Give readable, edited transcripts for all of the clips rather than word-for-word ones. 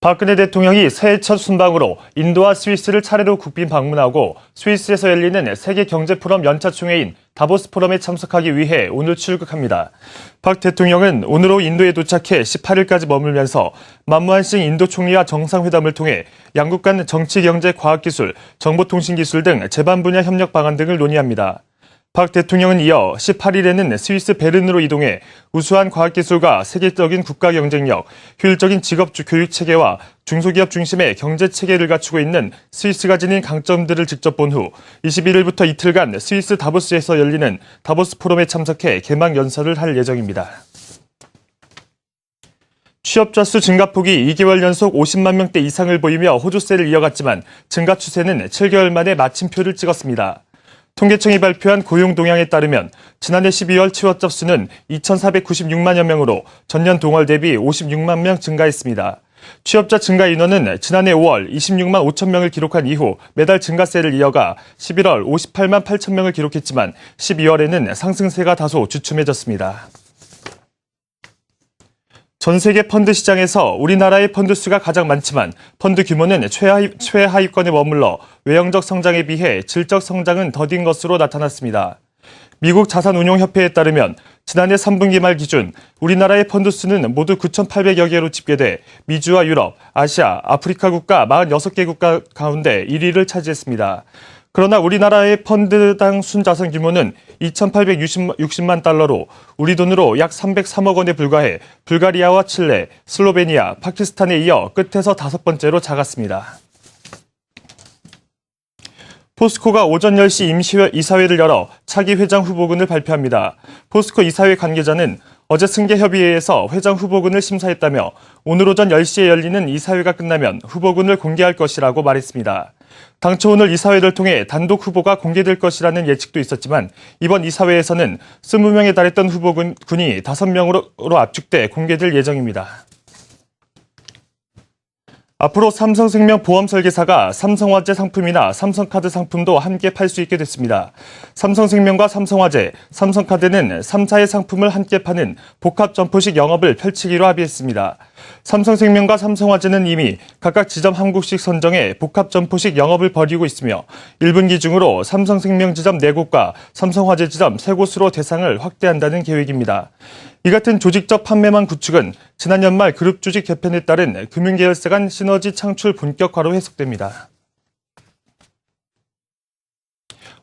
박근혜 대통령이 새해 첫 순방으로 인도와 스위스를 차례로 국빈 방문하고 스위스에서 열리는 세계 경제 포럼 연차 총회인 다보스 포럼에 참석하기 위해 오늘 출국합니다. 박 대통령은 오늘 오후 인도에 도착해 18일까지 머물면서 만모한 싱 인도 총리와 정상회담을 통해 양국 간 정치, 경제, 과학기술, 정보통신기술 등 제반 분야 협력 방안 등을 논의합니다. 박 대통령은 이어 18일에는 스위스 베른으로 이동해 우수한 과학기술과 세계적인 국가 경쟁력, 효율적인 직업 교육 체계와 중소기업 중심의 경제 체계를 갖추고 있는 스위스가 지닌 강점들을 직접 본 후 21일부터 이틀간 스위스 다보스에서 열리는 다보스 포럼에 참석해 개막 연설을 할 예정입니다. 취업자 수 증가폭이 2개월 연속 50만 명대 이상을 보이며 호조세를 이어갔지만 증가 추세는 7개월 만에 마침표를 찍었습니다. 통계청이 발표한 고용 동향에 따르면 지난해 12월 취업자 수는 2,496만여 명으로 전년 동월 대비 56만 명 증가했습니다. 취업자 증가 인원은 지난해 5월 26만 5천 명을 기록한 이후 매달 증가세를 이어가 11월 58만 8천 명을 기록했지만 12월에는 상승세가 다소 주춤해졌습니다. 전 세계 펀드 시장에서 우리나라의 펀드 수가 가장 많지만 펀드 규모는 최하위권에 머물러 외형적 성장에 비해 질적 성장은 더딘 것으로 나타났습니다. 미국 자산운용협회에 따르면 지난해 3분기 말 기준 우리나라의 펀드 수는 모두 9,800여 개로 집계돼 미주와 유럽, 아시아, 아프리카 국가 46개 국가 가운데 1위를 차지했습니다. 그러나 우리나라의 펀드당 순자산 규모는 2,860만 달러로 우리 돈으로 약 303억 원에 불과해 불가리아와 칠레, 슬로베니아, 파키스탄에 이어 끝에서 5번째로 작았습니다. 포스코가 오전 10시 이사회를 열어 차기 회장 후보군을 발표합니다. 포스코 이사회 관계자는 어제 승계협의회에서 회장 후보군을 심사했다며 오늘 오전 10시에 열리는 이사회가 끝나면 후보군을 공개할 것이라고 말했습니다. 당초 오늘 이사회를 통해 단독 후보가 공개될 것이라는 예측도 있었지만 이번 이사회에서는 20명에 달했던 후보군이 5명으로 압축돼 공개될 예정입니다. 앞으로 삼성생명 보험설계사가 삼성화재 상품이나 삼성카드 상품도 함께 팔 수 있게 됐습니다. 삼성생명과 삼성화재, 삼성카드는 3사의 상품을 함께 파는 복합점포식 영업을 펼치기로 합의했습니다. 삼성생명과 삼성화재는 이미 각각 지점 한국씩 선정해 복합점포식 영업을 벌이고 있으며 1분기 중으로 삼성생명 지점 4곳과 삼성화재 지점 3곳으로 대상을 확대한다는 계획입니다. 이 같은 조직적 판매망 구축은 지난 연말 그룹 조직 개편에 따른 금융계열사 간 시너지 창출 본격화로 해석됩니다.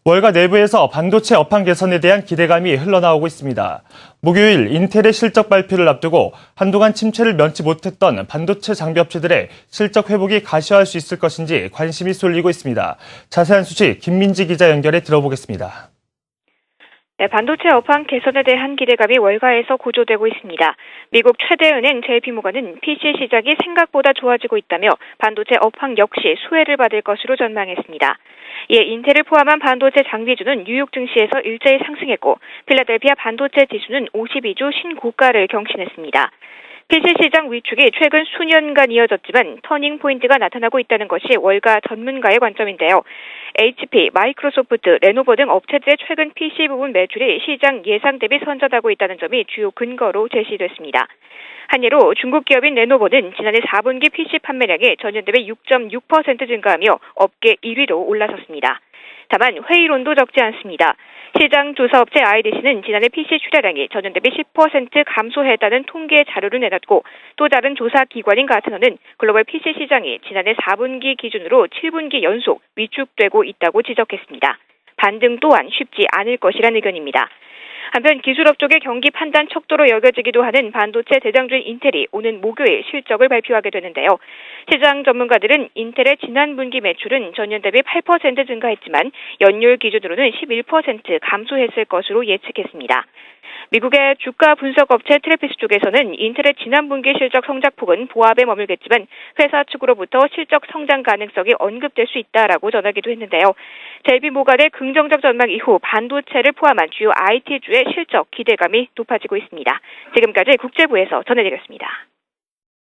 월가 내부에서 반도체 업황 개선에 대한 기대감이 흘러나오고 있습니다. 목요일 인텔의 실적 발표를 앞두고 한동안 침체를 면치 못했던 반도체 장비 업체들의 실적 회복이 가시화할 수 있을 것인지 관심이 쏠리고 있습니다. 자세한 소식 김민지 기자 연결해 들어보겠습니다. 네, 반도체 업황 개선에 대한 기대감이 월가에서 고조되고 있습니다. 미국 최대 은행 JP모건은 PC 시장이 생각보다 좋아지고 있다며 반도체 업황 역시 수혜를 받을 것으로 전망했습니다. 이에 인텔을 포함한 반도체 장비주는 뉴욕 증시에서 일제히 상승했고 필라델피아 반도체 지수는 52주 신고가를 경신했습니다. PC 시장 위축이 최근 수년간 이어졌지만 터닝 포인트가 나타나고 있다는 것이 월가 전문가의 관점인데요. HP, 마이크로소프트, 레노버 등 업체들의 최근 PC 부분 매출이 시장 예상 대비 선전하고 있다는 점이 주요 근거로 제시됐습니다. 한 예로 중국 기업인 레노버는 지난해 4분기 PC 판매량이 전년 대비 6.6% 증가하며 업계 1위로 올라섰습니다. 다만 회의론도 적지 않습니다. 시장 조사업체 IDC는 지난해 PC 출하량이 전년 대비 10% 감소했다는 통계 자료를 내놨고 또 다른 조사 기관인 가트너는 글로벌 PC 시장이 지난해 4분기 기준으로 7분기 연속 위축되고 있다고 지적했습니다. 반등 또한 쉽지 않을 것이란 의견입니다. 한편 기술업 쪽의 경기 판단 척도로 여겨지기도 하는 반도체 대장주인 인텔이 오는 목요일 실적을 발표하게 되는데요. 시장 전문가들은 인텔의 지난 분기 매출은 전년 대비 8% 증가했지만 연율 기준으로는 11% 감소했을 것으로 예측했습니다. 미국의 주가 분석 업체 트래피스 쪽에서는 인텔의 지난 분기 실적 성장폭은 보합에 머물겠지만 회사 측으로부터 실적 성장 가능성이 언급될 수 있다라고 전하기도 했는데요. JP모건의 긍정적 전망 이후 반도체를 포함한 주요 IT주의 실적 기대감이 높아지고 있습니다. 지금까지 국제부에서 전해드렸습니다.